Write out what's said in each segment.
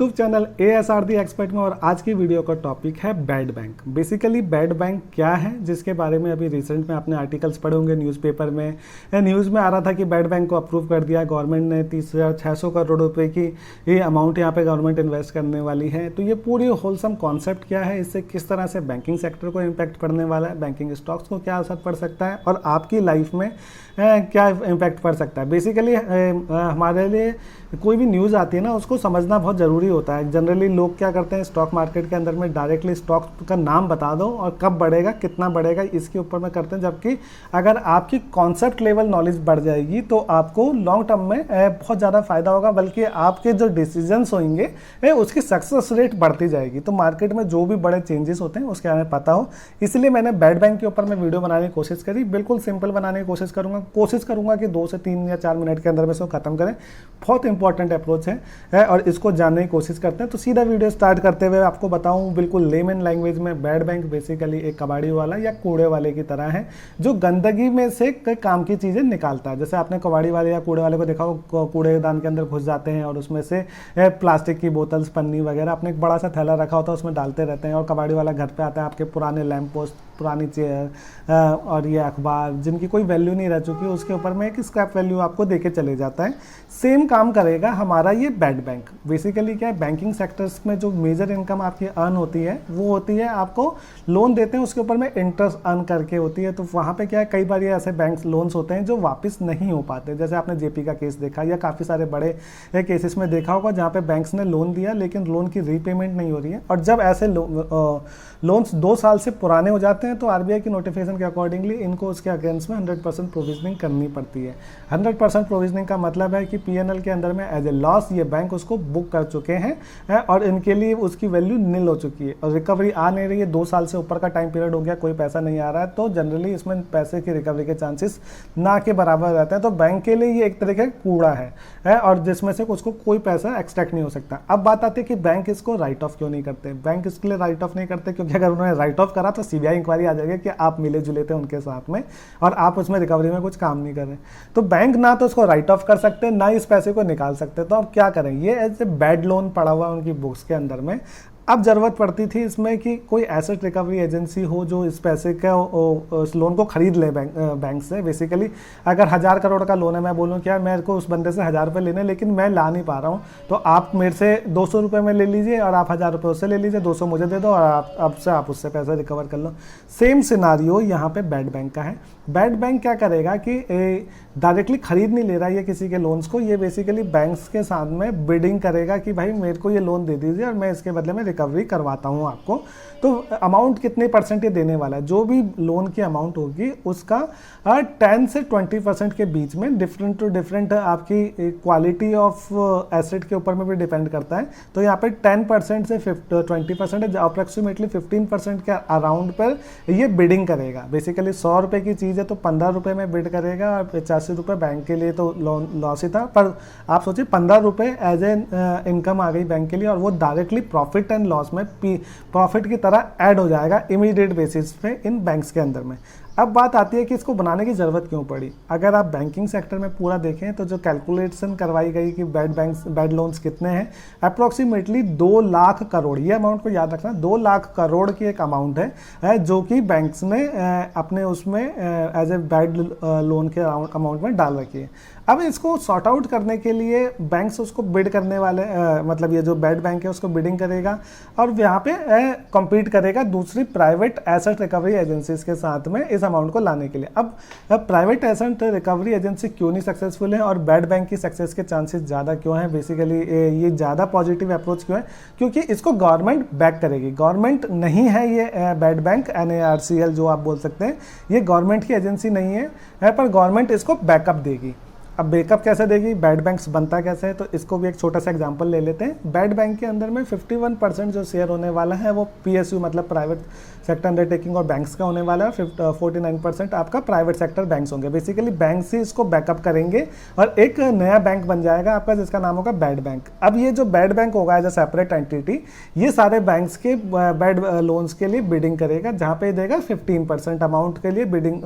YouTube channel ASR दी expert में। और आज की वीडियो का टॉपिक है bad bank. Basically bad bank क्या है, जिसके बारे में अभी रिसेंट में आपने आर्टिकल्स पढ़े होंगे न्यूज़पेपर में। न्यूज़ में आ रहा था कि बैड बैंक को अप्रूव कर दिया गवर्नमेंट ने, 30,600 करोड़ रुपए की ये अमाउंट यहाँ पे गवर्नमेंट इन्वेस्ट करने वाली है। तो ये पूरी होलसम कॉन्सेप्ट क्या है, इससे किस तरह से बैंकिंग सेक्टर को इम्पैक्ट पड़ने वाला है, बैंकिंग स्टॉक्स को क्या असर पड़ सकता है और आपकी लाइफ में क्या इम्पैक्ट पड़ सकता है। बेसिकली हमारे लिए कोई भी न्यूज़ आती है ना, उसको समझना बहुत ज़रूरी होता है। जनरली लोग क्या करते हैं, स्टॉक मार्केट के अंदर में डायरेक्टली स्टॉक का नाम बता दो और कब बढ़ेगा कितना बढ़ेगा इसके ऊपर में करते हैं। जबकि अगर आपकी कॉन्सेप्ट लेवल नॉलेज बढ़ जाएगी तो आपको लॉन्ग टर्म में बहुत ज़्यादा फायदा होगा, बल्कि आपके जो डिसीजंस होंगे उसकी सक्सेस रेट बढ़ती जाएगी। तो मार्केट में जो भी बड़े चेंजेस होते हैं उसके बारे में पता हो, इसलिए मैंने बैड बैंक के ऊपर में वीडियो बनाने की कोशिश करी। बिल्कुल सिंपल बनाने की कोशिश करूँगा कि 2 से 3 या 4 मिनट के अंदर में इसको खत्म करें। बहुत इंपॉर्टेंट अप्रोच है और इसको जानने की कोशिश करते हैं। तो सीधा वीडियो स्टार्ट करते हुए आपको बताऊं बिल्कुल लेमन लैंग्वेज में, बैड बैंक बेसिकली एक कबाड़ी वाला या कूड़े वाले की तरह है, जो गंदगी में से काम की चीज़ें निकालता है। जैसे आपने कबाड़ी वाले या कूड़े वाले को देखा हो, कूड़ेदान के अंदर घुस जाते हैं और उसमें से प्लास्टिक की बोतल्स, पन्नी वगैरह अपने एक बड़ा सा थैला रखा होता है, उसमें डालते रहते हैं। और कबाड़ी वाला घर पे आता है, आपके पुराने लैंप पोस्ट, पुरानी चेयर और ये अखबार जिनकी कोई वैल्यू नहीं रह चुकी, उसके ऊपर में एक स्क्रैप वैल्यू आपको देके चले जाता है। सेम काम करेगा हमारा ये बैड बैंक। बेसिकली क्या है, बैंकिंग सेक्टर्स में जो मेजर इनकम आपकी अर्न होती है वो होती है, आपको लोन देते हैं उसके ऊपर में इंटरेस्ट अर्न करके होती है। तो वहाँ पे क्या है, कई बार ये ऐसे बैंक लोन्स होते हैं जो वापस नहीं हो पाते। जैसे आपने जेपी का केस देखा या काफ़ी सारे बड़े केसेस में देखा होगा, जहाँ पे बैंक्स ने लोन दिया लेकिन लोन की रीपेमेंट नहीं हो रही है। और जब ऐसे लोन्स 2 साल से पुराने हो जाते हैं तो आरबीआई की नोटिफिकेशन के अकॉर्डिंगली इनको उसके अगेंस्ट में 100% प्रोविजनिंग करनी पड़ती है। 100% प्रोविजनिंग का मतलब है कि पीएनएल के अंदर में एज ए लॉस ये बैंक उसको बुक कर चुके हैं और इनके लिए उसकी वैल्यू निल हो चुकी है और रिकवरी आ नहीं रही है। 2 साल से ऊपर का टाइम पीरियड हो गया, कोई पैसा नहीं आ रहा है, तो जनरली इसमें पैसे की रिकवरी के चांसेस ना के बराबर रहते हैं। तो बैंक के लिए ये एक तरह का कूड़ा है और जिसमें से उसको कोई पैसा एक्सट्रैक्ट नहीं हो सकता। अब बात आती है कि बैंक इसको राइट ऑफ क्यों नहीं करते। बैंक इसके लिए राइट ऑफ नहीं करते क्योंकि अगर उन्होंने राइट ऑफ करा तो सीबीआई इंक्वायरी आ जाएगी कि आप मिले जुले थे उनके साथ में और आप उसमें रिकवरी में कुछ काम नहीं कर रहे। तो बैंक ना तो उसको राइट ऑफ कर सकते, ना इस पैसे को निकाल सकते। तो अब क्या करें, ये ऐसे बैड लोन पड़ा हुआ है उनकी बुक्स के अंदर में। अब ज़रूरत पड़ती थी इसमें कि कोई एसेट रिकवरी एजेंसी हो जो इस पैसे का उस लोन को खरीद ले बैंक से। बेसिकली अगर 1000 करोड़ का लोन है, मैं बोलूँ क्या मेरे को उस बंदे से 1000 रुपये लेने, लेकिन मैं ला नहीं पा रहा हूँ, तो आप मेरे से 200 रुपये में ले लीजिए और आप 1000 रुपये उससे ले लीजिए, 200 मुझे दे दो और आप उससे पैसा रिकवर कर लो। सेम सिनारियो यहाँ पे बैड बैंक का है। बैड बैंक क्या करेगा कि डायरेक्टली खरीद नहीं ले रहा है ये किसी के लोन्स को, ये बेसिकली बैंक्स के साथ में बिडिंग करेगा कि भाई मेरे को ये लोन दे दीजिए और मैं इसके बदले में रिकवरी करवाता हूँ आपको। तो अमाउंट कितने परसेंट ये देने वाला है, जो भी लोन की अमाउंट होगी उसका 10 से 20% के बीच में, डिफरेंट टू डिफरेंट आपकी क्वालिटी ऑफ एसेट के ऊपर में भी डिपेंड करता है। तो यहाँ पे 10% से 20% अप्रॉक्सीमेटली 15% के अराउंड पर ये बिडिंग करेगा। बेसिकली 100 रुपये की चीज़ है तो 15 रुपये में बिड करेगा और 85 रुपये बैंक के लिए तो लॉस ही था। पर आप सोचिए 15 रुपये एज ए इनकम आ गई बैंक के लिए और वो डायरेक्टली प्रॉफिट एंड लॉस में प्रॉफिट की तरह ऐड हो जाएगा इमीडिएट बेसिस पे इन बैंक्स के अंदर में। अब बात आती है कि इसको बनाने की ज़रूरत क्यों पड़ी। अगर आप बैंकिंग सेक्टर में पूरा देखें तो जो कैलकुलेशन करवाई गई कि बैड लोन्स कितने हैं, अप्रॉक्सीमेटली 2 लाख करोड़, ये अमाउंट को याद रखना, 2 लाख करोड़ की एक अमाउंट है जो कि बैंक्स ने अपने उसमें एज ए बैड लोन के अमाउंट में डाल रखी है। अब इसको सॉर्ट आउट करने के लिए बैंक्स उसको बिड करने वाले मतलब ये जो बैड बैंक है उसको बिडिंग करेगा और यहाँ पे कम्पीट करेगा दूसरी प्राइवेट एसेट रिकवरी एजेंसीज के साथ में इस अमाउंट को लाने के लिए। अब प्राइवेट एसेट रिकवरी एजेंसी क्यों नहीं सक्सेसफुल है और बैड बैंक की सक्सेस के चांसेस ज़्यादा क्यों हैं, बेसिकली ये ज़्यादा पॉजिटिव अप्रोच क्यों है, क्योंकि इसको गवर्नमेंट बैक करेगी। गवर्नमेंट नहीं है ये बैड बैंक, NARCL जो आप बोल सकते हैं, ये गवर्नमेंट की एजेंसी नहीं है पर गवर्नमेंट इसको बैकअप देगी। अब बैकअप कैसे देगी, बैड बैंक्स बनता कैसे है, तो इसको भी एक छोटा सा एग्जांपल ले लेते हैं। बैड बैंक के अंदर में 51% जो शेयर होने वाला है वो PSU मतलब प्राइवेट सेक्टर अंडरटेकिंग और बैंक्स का होने वाला है। 49% आपका प्राइवेट सेक्टर बैंक्स होंगे। बेसिकली बैंक्स ही इसको बैकअप करेंगे और एक नया बैंक बन जाएगा आपका जिसका नाम होगा बैड बैंक। अब ये जो बैड बैंक होगा एज अ सेपरेट एंटिटी, ये सारे बैंक्स के बैड लोन्स के लिए बिडिंग करेगा, जहाँ पे देगा 15% अमाउंट के लिए बिडिंग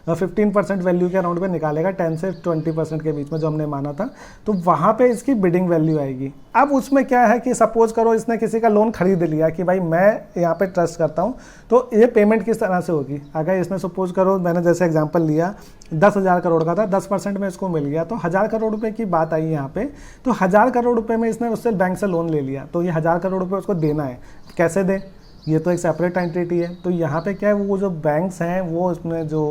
15% वैल्यू के अराउंड पे निकालेगा, 10 से 20% के बीच में जो हमने माना था, तो वहाँ पे इसकी बिडिंग वैल्यू आएगी। अब उसमें क्या है कि सपोज करो इसने किसी का लोन खरीद लिया कि भाई मैं यहाँ पे ट्रस्ट करता हूँ, तो ये पेमेंट किस तरह से होगी। अगर इसने सपोज करो, मैंने जैसे एग्जांपल लिया 10,000 करोड़ का था, 10% में इसको मिल गया, तो 1,000 करोड़ रुपए की बात आई यहाँ पे, तो 1,000 करोड़ रुपए में इसने उससे बैंक से लोन ले लिया, तो ये 1,000 करोड़ रुपए उसको देना है। कैसे दे, ये तो एक सेपरेट एंटिटी है। तो यहाँ पे क्या है, वो जो बैंक्स हैं वो इसमें जो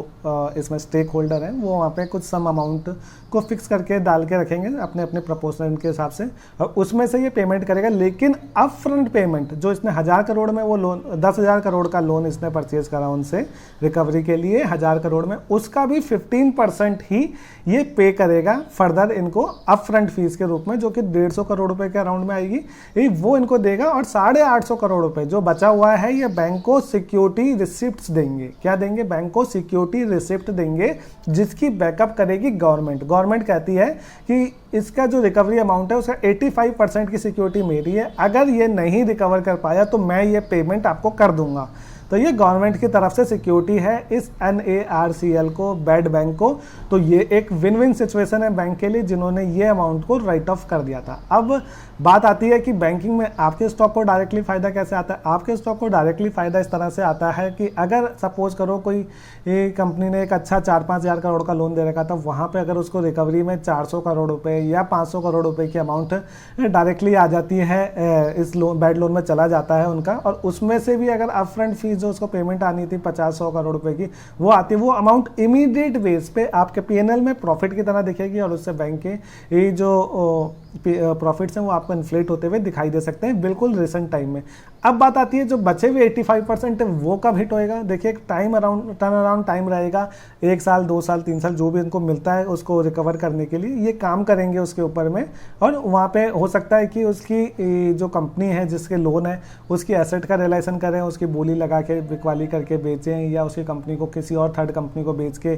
इसमें स्टेक होल्डर हैं वो वहाँ पे कुछ सम अमाउंट को फिक्स करके डाल के रखेंगे अपने अपने प्रपोर्शनल के हिसाब से, और उसमें से ये पेमेंट करेगा। लेकिन अप फ्रंट पेमेंट जो इसने 1,000 करोड़ में वो लोन, 10,000 करोड़ का लोन इसने परचेज करा उनसे रिकवरी के लिए 1,000 करोड़ में, उसका भी 15% ही ये पे करेगा फर्दर इनको अप फ्रंट फीस के रूप में, जो कि 150 करोड़ रुपए के अराउंड में आएगी, ये वो इनको देगा। और 850 करोड़ रुपए जो बचा हुआ है ये बैंक को सिक्योरिटी रिसिप्ट्स देंगे। क्या देंगे, बैंक को सिक्योरिटी रिसिप्ट देंगे, जिसकी बैकअप करेगी गवर्नमेंट। गवर्नमेंट कहती है कि इसका जो रिकवरी अमाउंट है उसका 85% की सिक्योरिटी मेरी है, अगर ये नहीं रिकवर कर पाया तो मैं ये पेमेंट आपको कर दूंगा। तो ये गवर्नमेंट की तरफ से सिक्योरिटी है इस NARCL को, बैड बैंक को। तो ये एक विन विन सिचुएशन है बैंक के लिए, जिन्होंने ये अमाउंट को राइट ऑफ कर दिया था। अब बात आती है कि बैंकिंग में आपके स्टॉक को डायरेक्टली फ़ायदा कैसे आता है। आपके स्टॉक को डायरेक्टली फ़ायदा इस तरह से आता है कि अगर सपोज करो कोई कंपनी ने एक अच्छा 4-5 हज़ार करोड़ का लोन दे रखा था, वहाँ पे अगर उसको रिकवरी में 400 करोड़ रुपए या 500 करोड़ रुपए की अमाउंट डायरेक्टली आ जाती है, इस लोन बैड लोन में चला जाता है उनका, और उसमें से भी अगर अपफ्रंट फीस जो उसको पेमेंट आनी थी 50-100 करोड़ रुपए की वो आती है, वो अमाउंट इमीडिएट बेस पे आपके PNL में प्रॉफिट की तरह दिखेगी, और उससे बैंक के ये जो प्रॉफिट्स हैं वो आपको इन्फ्लेट होते हुए दिखाई दे सकते हैं बिल्कुल रिसेंट टाइम में। अब बात आती है जो बचे हुए 85% है वो कब हिट होएगा। देखिए एक टर्न अराउंड टाइम रहेगा, 1 साल 2 साल 3 साल जो भी इनको मिलता है उसको रिकवर करने के लिए ये काम करेंगे उसके ऊपर में। और वहाँ पे हो सकता है कि उसकी जो कंपनी है जिसके लोन है उसकी एसेट का रियलाइजेशन करें, उसकी बोली लगा के बिकवाली करके बेचें, या उसकी कंपनी को किसी और थर्ड कंपनी को बेच के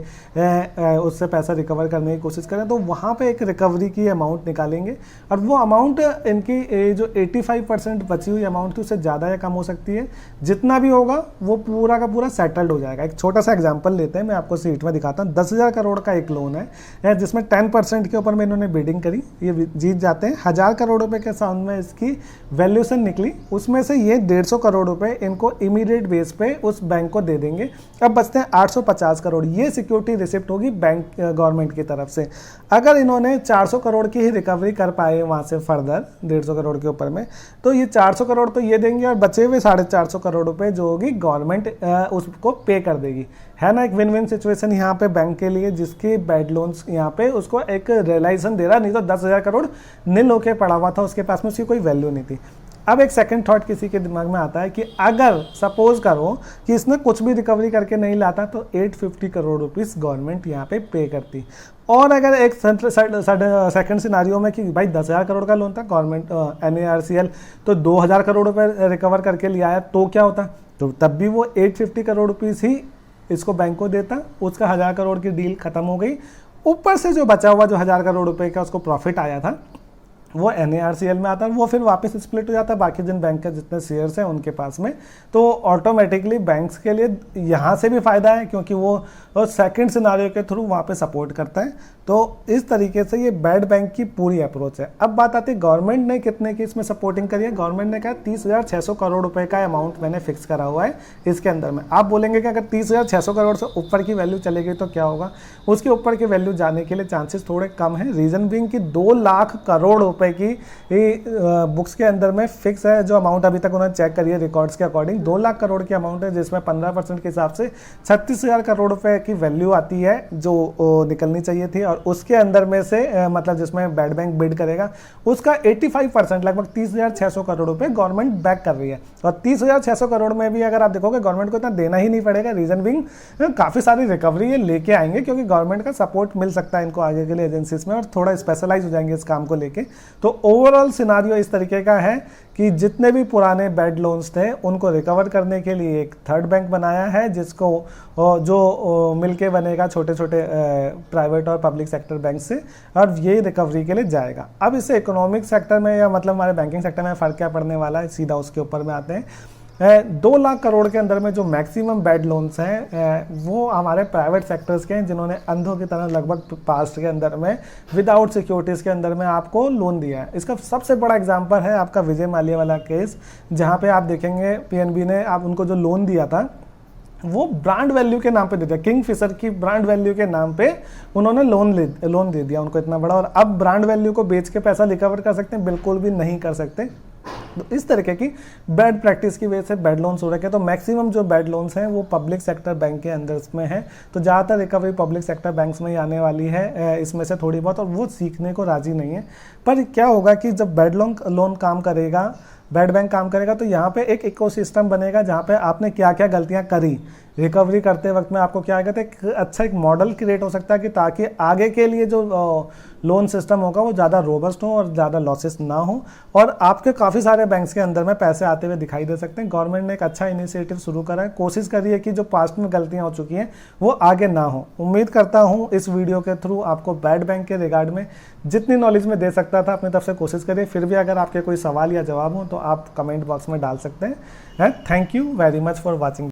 उससे पैसा रिकवर करने की कोशिश करें। तो वहाँ पे एक रिकवरी की अमाउंट निकालेंगे, और वो अमाउंट इनकी जो 85% बची हुई अमाउंट थी उससे ज़्यादा या कम हो सकती है। जितना भी होगा वो पूरा का पूरा सेटल्ड हो जाएगा। एक छोटा सा एग्जांपल लेते हैं, मैं आपको सीट में दिखाता हूँ। 10,000 करोड़ का एक लोन है जिसमें 10% के ऊपर में इन्होंने बिडिंग करी, ये जीत जाते हैं। 1,000 करोड़ रुपए के साउंड में इसकी वैल्यूएशन निकली, उसमें से ये 150 करोड़ रुपए इनको इमीडिएट बेस पे उस बैंक को दे देंगे। अब बचते हैं 850 करोड़, ये सिक्योरिटी रिसिप्ट होगी बैंक गवर्नमेंट की तरफ से। अगर इन्होंने 400 करोड़ की ही रिकवरी कर पाए वहाँ से फर्दर 150 करोड़ के ऊपर में, तो ये 400 करोड़ तो ये देंगे, और बचे हुए 450 करोड़ रुपए जो होगी गवर्नमेंट उसको पे कर देगी। है ना एक विन विन सिचुएशन यहाँ पे बैंक के लिए, जिसकी बैड लोन्स यहाँ पे उसको एक रियलाइजेशन दे रहा, नहीं तो 10,000 करोड़ नील होके पड़ा हुआ था उसके पास में, उसकी कोई वैल्यू नहीं थी। अब एक सेकंड थॉट किसी के दिमाग में आता है कि अगर सपोज करो कि इसने कुछ भी रिकवरी करके नहीं लाता तो 850 करोड़ रुपीस गवर्नमेंट यहाँ पे पे करती। और अगर एक सेकंड सिनारियो में कि भाई 10,000 करोड़ का लोन था गवर्नमेंट NARCL, तो 2,000 करोड़ रुपए रिकवर करके लिया आया, तो क्या होता, तो तब भी वो 850 करोड़ रुपीस ही इसको बैंक को देता, उसका 1,000 करोड़ की डील खत्म हो गई। ऊपर से जो बचा हुआ जो 1,000 करोड़ रुपए का उसको प्रॉफिट आया था वो NARCL में आता है, वो फिर वापस स्प्लिट हो जाता है बाकी जिन बैंक के जितने शेयर्स हैं उनके पास में। तो ऑटोमेटिकली बैंक्स के लिए यहाँ से भी फ़ायदा है, क्योंकि वो सेकंड सिनारियो के थ्रू वहाँ पे सपोर्ट करता है। तो इस तरीके से ये बैड बैंक की पूरी अप्रोच है। अब बात आती है गवर्नमेंट ने कितने की इसमें सपोर्टिंग करी है। गवर्नमेंट ने कहा 30,600 करोड़ रुपए का अमाउंट मैंने फिक्स करा हुआ है इसके अंदर में। आप बोलेंगे कि अगर 30,600 करोड़ से ऊपर की वैल्यू चलेगी तो क्या होगा, उसके ऊपर की वैल्यू जाने के लिए चांसेस थोड़े कम हैं। रीजन बीइंग कि 2 लाख करोड़ रुपए की बुक्स के अंदर में फिक्स है जो अमाउंट अभी तक उन्होंने चेक करी है रिकॉर्ड्स के अकॉर्डिंग। 2 लाख करोड़ की अमाउंट है, जिसमें 15% के हिसाब से 36,000 करोड़ रुपए की वैल्यू आती है जो निकलनी चाहिए थी। और उसके अंदर में से मतलब जिसमें बैड बैंक बिड करेगा उसका 85% लगभग 30,600 करोड़ रुपए गवर्नमेंट बैक कर रही है। और 30,600 करोड़ में भी अगर आप देखोगे गवर्नमेंट को इतना देना ही नहीं पड़ेगा। रीजन बीइंग काफ़ी सारी रिकवरी ये लेके आएंगे, क्योंकि गवर्नमेंट का सपोर्ट मिल सकता है इनको आगे के लिए एजेंसीज में, और थोड़ा स्पेशलाइज हो जाएंगे इस काम को लेके। तो ओवरऑल सिनारियो इस तरीके का है कि जितने भी पुराने बैड लोन्स थे उनको रिकवर करने के लिए एक थर्ड बैंक बनाया है, जिसको जो मिलके बनेगा छोटे छोटे प्राइवेट और पब्लिक सेक्टर बैंक से, और ये रिकवरी के लिए जाएगा। अब इससे इकोनॉमिक सेक्टर में या मतलब हमारे बैंकिंग सेक्टर में फ़र्क क्या पड़ने वाला है, सीधा उसके ऊपर में आते हैं। 2 लाख करोड़ के अंदर में जो मैक्सिमम बैड लोन्स हैं वो हमारे प्राइवेट सेक्टर्स के हैं, जिन्होंने अंधों की तरह लगभग पास्ट के अंदर में विदाउट सिक्योरिटीज़ के अंदर में आपको लोन दिया है। इसका सबसे बड़ा एग्जांपल है आपका विजय माल्या वाला केस, जहां पे आप देखेंगे पीएनबी ने आप उनको जो लोन दिया था वो ब्रांड वैल्यू के नाम पे दे दिया, किंगफिशर की ब्रांड वैल्यू के नाम पे उन्होंने लोन दे दिया उनको इतना बड़ा, और अब ब्रांड वैल्यू को बेच के पैसा रिकवर कर सकते हैं? बिल्कुल भी नहीं कर सकते। तो इस तरीके की बैड प्रैक्टिस की वजह से बैड लोन्स हो रखे हैं। तो मैक्सिमम जो बैड लोन्स हैं वो पब्लिक सेक्टर बैंक के अंदर में है, तो ज़्यादातर रिकवरी पब्लिक सेक्टर बैंक्स में ही आने वाली है इसमें से थोड़ी बहुत, और वो सीखने को राजी नहीं है। पर क्या होगा कि जब बैड लोन काम करेगा, बैड बैंक काम करेगा, तो यहाँ पे एक इकोसिस्टम बनेगा जहाँ पे आपने क्या क्या गलतियाँ करी रिकवरी करते वक्त में, आपको क्या कहते हैं अच्छा एक मॉडल क्रिएट हो सकता है कि ताकि आगे के लिए जो लोन सिस्टम होगा वो ज़्यादा रोबस्ट हो और ज़्यादा लॉसेस ना हो, और आपके काफ़ी सारे बैंक्स के अंदर में पैसे आते हुए दिखाई दे सकते हैं। गवर्नमेंट ने एक अच्छा इनिशिएटिव शुरू करा है, कोशिश करी है कि जो पास्ट में गलतियाँ हो चुकी हैं वो आगे ना हो। उम्मीद करता हूँ इस वीडियो के थ्रू आपको बैड बैंक के रिगार्ड में जितनी नॉलेज में दे सकता था अपनी तरफ से कोशिश करिए। फिर भी अगर आपके कोई सवाल या जवाब हो तो आप कमेंट बॉक्स में डाल सकते हैं। Thank you very much for watching.